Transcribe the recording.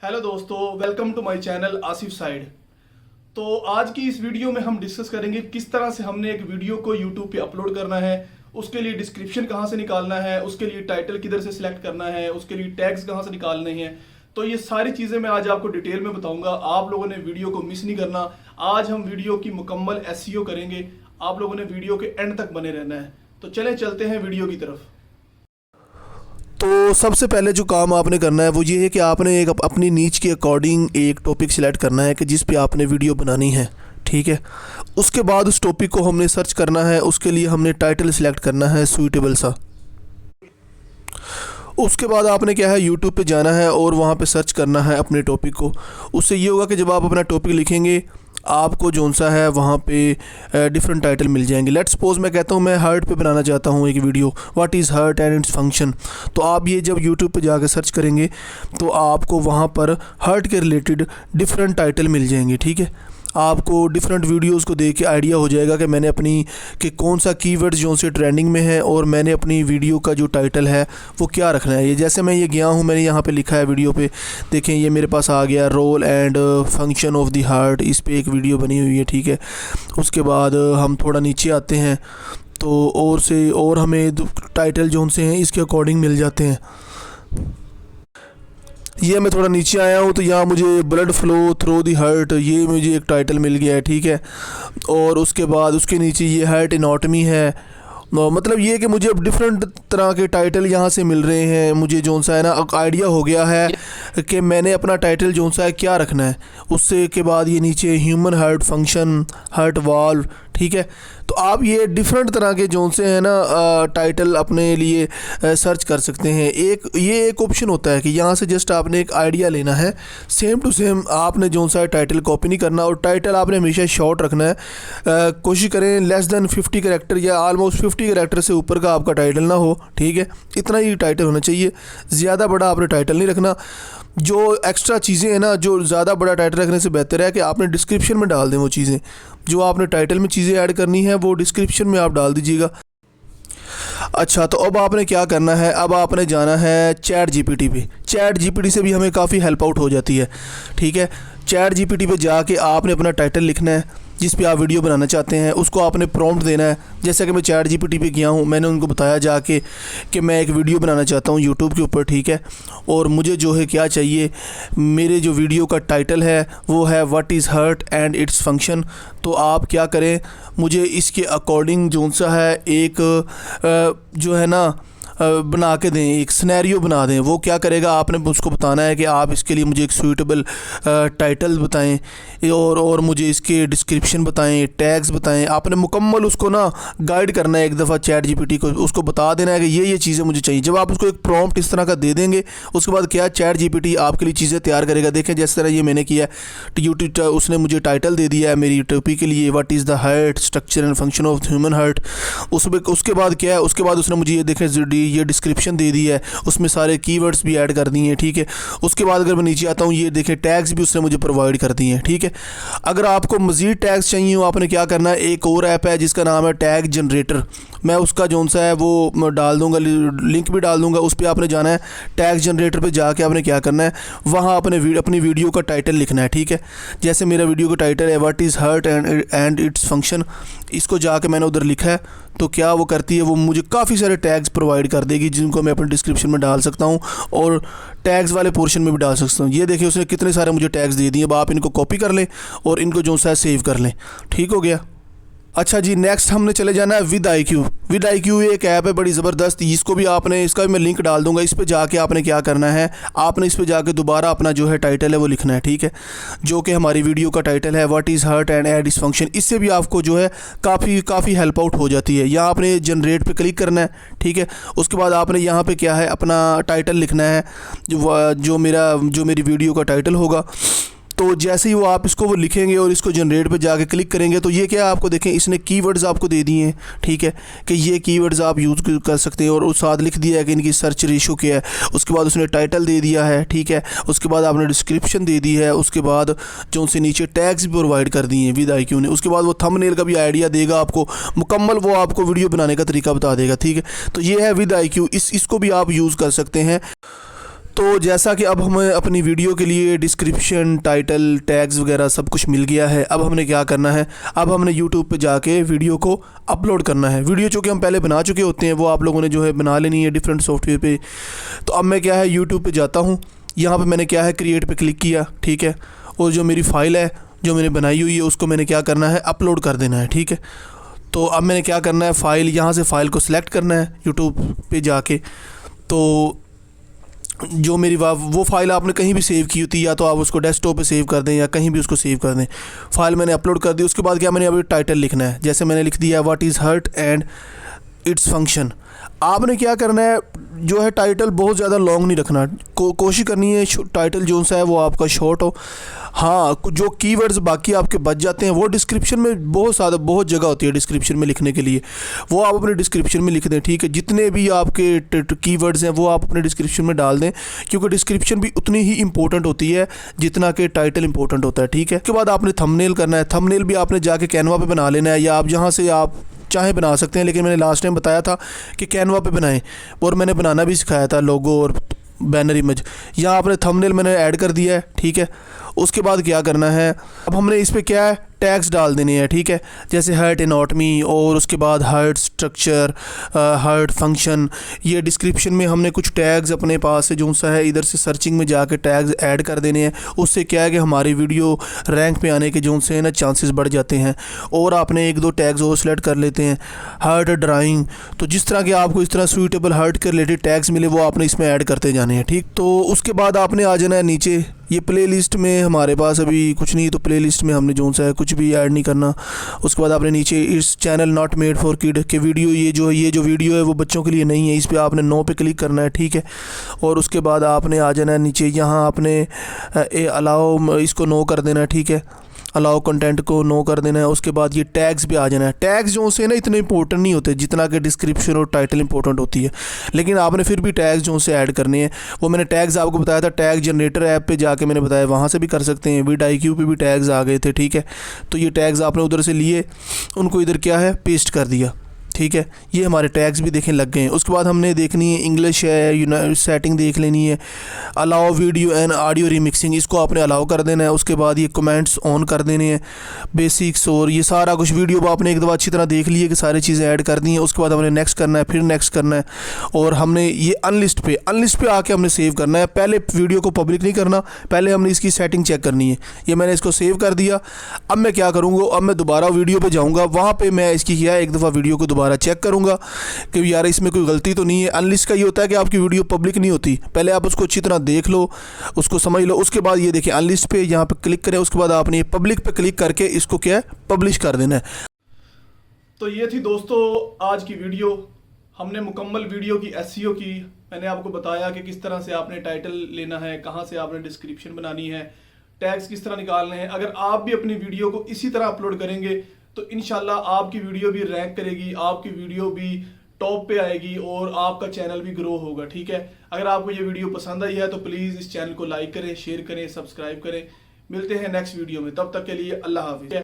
Hello दोस्तों, welcome to my channel Asif side. तो आज की इस वीडियो में हम डिस्कस करेंगे किस तरह से हमने एक वीडियो को यूट्यूब पे अपलोड करना है, उसके लिए डिस्क्रिप्शन कहाँ से निकालना है, उसके लिए टाइटल किधर से सिलेक्ट करना है, उसके लिए टैग्स कहाँ से निकालने हैं। तो ये सारी चीज़ें मैं आज आपको डिटेल में बताऊंगा। आप लोगों ने वीडियो को मिस नहीं करना। आज हम वीडियो की मुकम्मल एसईओ करेंगे। आप लोगों ने वीडियो के एंड तक बने रहना है। तो चलें चलते हैं वीडियो की तरफ। तो सबसे पहले जो काम आपने करना है वो ये है कि आपने एक अपनी नीच के अकॉर्डिंग एक टॉपिक सिलेक्ट करना है कि जिस पे आपने वीडियो बनानी है, ठीक है। उसके बाद उस टॉपिक को हमने सर्च करना है। उसके लिए हमने टाइटल सिलेक्ट करना है सूटेबल सा। उसके बाद आपने क्या है, यूट्यूब पे जाना है और वहाँ पे सर्च करना है अपने टॉपिक को। उससे ये होगा कि जब आप अपना टॉपिक लिखेंगे आपको जौन सा है वहाँ पे डिफरेंट टाइटल मिल जाएंगे। लेट्स सपोज मैं कहता हूँ मैं हर्ट पे बनाना चाहता हूँ एक video, what is heart and its function. तो आप ये जब यूट्यूब पे जाकर सर्च करेंगे तो आपको वहाँ पर हर्ट के रिलेटेड डिफरेंट टाइटल मिल जाएंगे, ठीक है। आपको डिफरेंट वीडियोस को देख के आइडिया हो जाएगा कि मैंने अपनी कि कौन सा कीवर्ड जो से ट्रेंडिंग में है और मैंने अपनी वीडियो का जो टाइटल है वो क्या रखना है। ये जैसे मैं ये गया हूँ, मैंने यहाँ पे लिखा है वीडियो पे, देखें ये मेरे पास आ गया role and function of the heart. इस पे एक वीडियो बनी हुई है, ठीक है। उसके बाद हम थोड़ा नीचे आते हैं तो और हमें टाइटल जो से हैं इसके अकॉर्डिंग मिल जाते हैं। ये मैं थोड़ा नीचे आया हूँ तो यहाँ मुझे blood flow through the heart, ये मुझे एक टाइटल मिल गया है, ठीक है। और उसके बाद उसके नीचे ये हार्ट एनाटॉमी है। मतलब ये कि मुझे अब डिफरेंट तरह के टाइटल यहाँ से मिल रहे हैं। मुझे जौन सा है ना आइडिया हो गया है कि मैंने अपना टाइटल जौन सा है क्या रखना है। उससे के बाद ये नीचे human heart function, heart valve, ठीक है। तो आप ये डिफरेंट तरह के जौन से हैं ना टाइटल अपने लिए सर्च कर सकते हैं। एक ऑप्शन होता है कि यहाँ से जस्ट आपने एक आइडिया लेना है, सेम टू सेम आपने जौन सा है टाइटल कॉपी नहीं करना और टाइटल आपने हमेशा शॉर्ट रखना है। कोशिश करें लेस दैन 50 कैरेक्टर या ऑलमोस्ट 50 कैरेक्टर से ऊपर का आपका टाइटल ना हो, ठीक है। इतना ही टाइटल होना चाहिए, ज़्यादा बड़ा आपने टाइटल नहीं रखना। जो एक्स्ट्रा चीज़ें हैं ना, जो ज़्यादा बड़ा टाइटल रखने से बेहतर है कि आपने डिस्क्रिप्शन में डाल दें वो चीज़ें। जो आपने टाइटल में चीज़ें ऐड करनी है वो डिस्क्रिप्शन में आप डाल दीजिएगा। अच्छा, तो अब आपने क्या करना है, अब आपने जाना है चैट जीपीटी पे। चैट जीपीटी से भी हमें काफ़ी हेल्प आउट हो जाती है, ठीक है। चैट जीपीटी पे जाके आपने अपना टाइटल लिखना है जिस पे आप वीडियो बनाना चाहते हैं। उसको आपने प्रॉम्प्ट देना है। जैसा कि मैं चैट जीपीटी पे गया हूँ, मैंने उनको बताया जाके कि मैं एक वीडियो बनाना चाहता हूँ यूट्यूब के ऊपर, ठीक है। और मुझे जो है क्या चाहिए, मेरे जो वीडियो का टाइटल है वो है what is heart and its function. तो आप क्या करें, मुझे इसके अकॉर्डिंग जो सा है एक जो है ना बना के दें, एक सिनेरियो बना दें। वो क्या करेगा, आपने उसको बताना है कि आप इसके लिए मुझे एक सूटेबल टाइटल बताएं और मुझे इसके डिस्क्रिप्शन बताएं, टैग्स बताएं। आपने मुकम्मल उसको ना गाइड करना है एक दफ़ा चैट जीपीटी को, उसको बता देना है कि ये चीज़ें मुझे चाहिए। जब आप उसको एक प्रॉम्प्ट इस तरह का दे देंगे, उसके बाद क्या चैट जीपीटी आपके लिए चीज़ें तैयार करेगा। देखें जिस तरह ये मैंने किया यूट्यूब, उसने मुझे टाइटल दे दिया है मेरी टॉपिक के लिए, what is the heart structure and function of human heart. उसके बाद क्या है, उसके बाद उसने मुझे ये देखें ये डिस्क्रिप्शन दे दी है, उसमें सारे कीवर्ड्स भी ऐड कर दिए हैं, ठीक है। उसके बाद अगर मैं नीचे आता हूँ, ये देखें टैग्स भी उसने मुझे प्रोवाइड कर दिए हैं, ठीक है। अगर आपको मज़ीद टैग्स चाहिए हो, आपने क्या करना है, एक और ऐप है जिसका नाम है टैग जनरेटर। मैं उसका जौन सा है वो डाल दूंगा, लिंक भी डाल दूंगा। उस पर आपने जाना है, टैग जनरेटर पे जाके आपने क्या करना है, वहाँ अपनी वीडियो का टाइटल लिखना है, ठीक है। जैसे मेरा वीडियो का टाइटल है what is heart and its function, इसको जाके मैंने उधर लिखा है। तो क्या वो करती है, वो मुझे काफ़ी सारे टैग्स प्रोवाइड कर देगी जिनको मैं अपने डिस्क्रिप्शन में डाल सकता हूँ और टैग्स वाले पोर्शन में भी डाल सकता हूँ। ये देखिए उसने कितने सारे मुझे टैग्स दे दिए। अब आप इनको कॉपी कर लें और इनको जो सा है सेव कर लें, ठीक हो गया। अच्छा जी, नेक्स्ट हमने चले जाना है विद IQ। विद IQ एक ऐप है बड़ी ज़बरदस्त, इसको भी आपने, इसका भी मैं लिंक डाल दूंगा। इस पे जाके आपने क्या करना है, आपने इस पे जाके दोबारा अपना जो है टाइटल है वो लिखना है, ठीक है। जो कि हमारी वीडियो का टाइटल है what is heart and its function. इससे भी आपको जो है काफ़ी हेल्प आउट हो जाती है। यहाँ आपने जनरेट पे क्लिक करना है, ठीक है। उसके बाद आपने यहाँ पे क्या है, अपना टाइटल लिखना है जो मेरी वीडियो का टाइटल होगा। तो जैसे ही आप इसको वो लिखेंगे और इसको जनरेट पे जाके क्लिक करेंगे तो ये क्या आपको देखें, इसने कीवर्ड्स आपको दे दिए हैं, ठीक है, कि ये कीवर्ड्स आप यूज़ कर सकते हैं। और उस साथ लिख दिया है कि इनकी सर्च रेशो क्या है। उसके बाद उसने टाइटल दे दिया है, ठीक है। उसके बाद आपने डिस्क्रिप्शन दे दी है। उसके बाद जो उनसे नीचे टैग्स भी प्रोवाइड कर दिए हैं विद IQ ने। उसके बाद वो थंबनेल का भी आइडिया देगा आपको, मुकम्मल वो आपको वीडियो बनाने का तरीका बता देगा, ठीक है। तो ये है विद IQ, इसको भी आप यूज़ कर सकते हैं। तो जैसा कि अब हमें अपनी वीडियो के लिए डिस्क्रिप्शन, टाइटल, टैग्स वगैरह सब कुछ मिल गया है। अब हमने क्या करना है, अब हमने यूट्यूब पे जाके वीडियो को अपलोड करना है। वीडियो जो कि हम पहले बना चुके होते हैं वो आप लोगों ने जो है बना लेनी है डिफरेंट सॉफ्टवेयर पे। तो अब मैं क्या है यूट्यूब पे जाता हूँ, यहाँ पे मैंने क्या है क्रिएट पे क्लिक किया, ठीक है। और जो मेरी फ़ाइल है जो मैंने बनाई हुई है उसको मैंने क्या करना है, अपलोड कर देना है, ठीक है। तो अब मैंने क्या करना है, फ़ाइल यहाँ से फ़ाइल को सिलेक्ट करना है यूट्यूब पे जाके। तो जो मेरी वो फ़ाइल आपने कहीं भी सेव की होती है, या तो आप उसको डेस्कटॉप पे सेव कर दें या कहीं भी उसको सेव कर दें। फ़ाइल मैंने अपलोड कर दी। उसके बाद क्या मैंने अभी टाइटल लिखना है, जैसे मैंने लिख दिया what is heart and its function. आपने क्या करना है, जो है टाइटल बहुत ज़्यादा लॉन्ग नहीं रखना, कोशिश करनी है टाइटल जो सा है वो आपका शॉर्ट हो। हाँ, जो कीवर्ड्स बाकी आपके बच जाते हैं वो डिस्क्रिप्शन में बहुत जगह होती है डिस्क्रिप्शन में लिखने के लिए, वो आप अपने डिस्क्रिप्शन में लिख दें, ठीक है। जितने भी आपके कीवर्ड्स हैं वो आप अपने डिस्क्रिप्शन में डाल दें, क्योंकि डिस्क्रिप्शन भी उतनी ही इंपॉर्टेंट होती है जितना कि टाइटल इंपॉर्टेंट होता है, ठीक है। उसके बाद आपने थंबनेल करना है। थंबनेल भी आपने जाके कैनवा पे बना लेना है, या आप जहाँ से आप चाहे बना सकते हैं, लेकिन मैंने लास्ट टाइम बताया था कि कैनवा पे बनाएं, और मैंने बनाना भी सिखाया था लोगो और बैनर इमेज। यहाँ आपने थंबनेल मैंने ऐड कर दिया है, ठीक है। उसके बाद क्या करना है, अब हमने इस पे क्या है टैग्स डाल देने हैं, ठीक है। जैसे हर्ट एनाटमी, और उसके बाद हर्ट स्ट्रक्चर, हर्ट फंक्शन। ये डिस्क्रिप्शन में हमने कुछ टैग्स अपने पास से जो सा है इधर से सर्चिंग में जाके टैग्स ऐड कर देने हैं। उससे क्या है कि हमारी वीडियो रैंक पे आने के जो से ना चांसेस बढ़ जाते हैं। और आपने एक दो टैग्स और सेलेक्ट कर लेते हैं, हर्ट ड्राइंग। तो जिस तरह के आपको इस तरह सूटेबल हर्ट के रिलेटेड टैग्स मिले वो आपने इसमें ऐड करते जाने हैं, ठीक। तो उसके बाद आपने आ जाना है नीचे। ये प्लेलिस्ट में हमारे पास अभी कुछ नहीं, तो प्लेलिस्ट में हमने जो सा है कुछ भी ऐड नहीं करना। उसके बाद आपने नीचे इस channel not made for kid के वीडियो, ये जो वीडियो है वो बच्चों के लिए नहीं है, इस पर आपने नो पे क्लिक करना है, ठीक है। और उसके बाद आपने आ जाना है नीचे, यहाँ आपने अलाउ इसको नो कर देना है, ठीक है। अलाउ कंटेंट को नो कर देना है। उसके बाद ये टैग्स पे आ जाना है। टैग्स जो से ना इतने इंपॉर्टेंट नहीं होते जितना कि डिस्क्रिप्शन और टाइटल इंपॉर्टेंट होती है, लेकिन आपने फिर भी टैग्स जो से ऐड करने हैं। वो मैंने टैग्स आपको बताया था, टैग जनरेटर ऐप पे जाके मैंने बताया, वहाँ से भी कर सकते हैं। vidIQ पे भी टैग्स आ गए थे, ठीक है। तो ये टैग्स आपने उधर से लिए, उनको इधर क्या है पेस्ट कर दिया, ठीक है। ये हमारे टैग्स भी देखें लग गए हैं। उसके बाद हमने देखनी है इंग्लिश है, सेटिंग देख लेनी है। Allow video and audio remixing, इसको आपने अलाउ कर देना है। उसके बाद ये कमेंट्स ऑन कर देने हैं, बेसिक्स, और ये सारा कुछ वीडियो आपने एक दफ़ा अच्छी तरह देख लिए कि सारी चीज़ें ऐड कर दी हैं। उसके बाद हमने नेक्स्ट करना है, फिर नेक्स्ट करना है, और हमने ये अनलिस्ट पे आके हमने सेव करना है। पहले वीडियो को पब्लिक नहीं करना, पहले हमने इसकी सेटिंग चेक करनी है। ये मैंने इसको सेव कर दिया। अब मैं क्या करूँगा, अब मैं दोबारा वीडियो पर जाऊँगा, वहाँ पर मैं इसकी क्या एक दफ़ा वीडियो को दोबारा चेक करूंगा कि यार इसमें कोई गलती तो नहीं है। अनलिस्ट का ये होता है कि आपकी वीडियो पब्लिक नहीं होती, पहले आप उसको अच्छी तरह देख लो, उसको समझ लो। उसके बाद ये देखिए अनलिस्ट पे यहाँ पे क्लिक करें, उसके बाद आपने पब्लिक पे क्लिक करके इसको क्या है पब्लिश कर देना है। तो ये थी दोस्तों आज की वीडियो। हमने मुकम्मल वीडियो की एसईओ की। मैंने आपको बताया कि किस तरह से आपने टाइटल लेना है, कहाँ से आपने डिस्क्रिप्शन बनानी है, टैग्स किस तरह निकालने हैं। अगर आप भी अपनी वीडियो को इसी तरह अपलोड करेंगे तो इंशाल्लाह आपकी वीडियो भी रैंक करेगी, आपकी वीडियो भी टॉप पे आएगी और आपका चैनल भी ग्रो होगा, ठीक है। अगर आपको ये वीडियो पसंद आई है तो प्लीज़ इस चैनल को लाइक करें, शेयर करें, सब्सक्राइब करें। मिलते हैं नेक्स्ट वीडियो में, तब तक के लिए अल्लाह हाफिज़।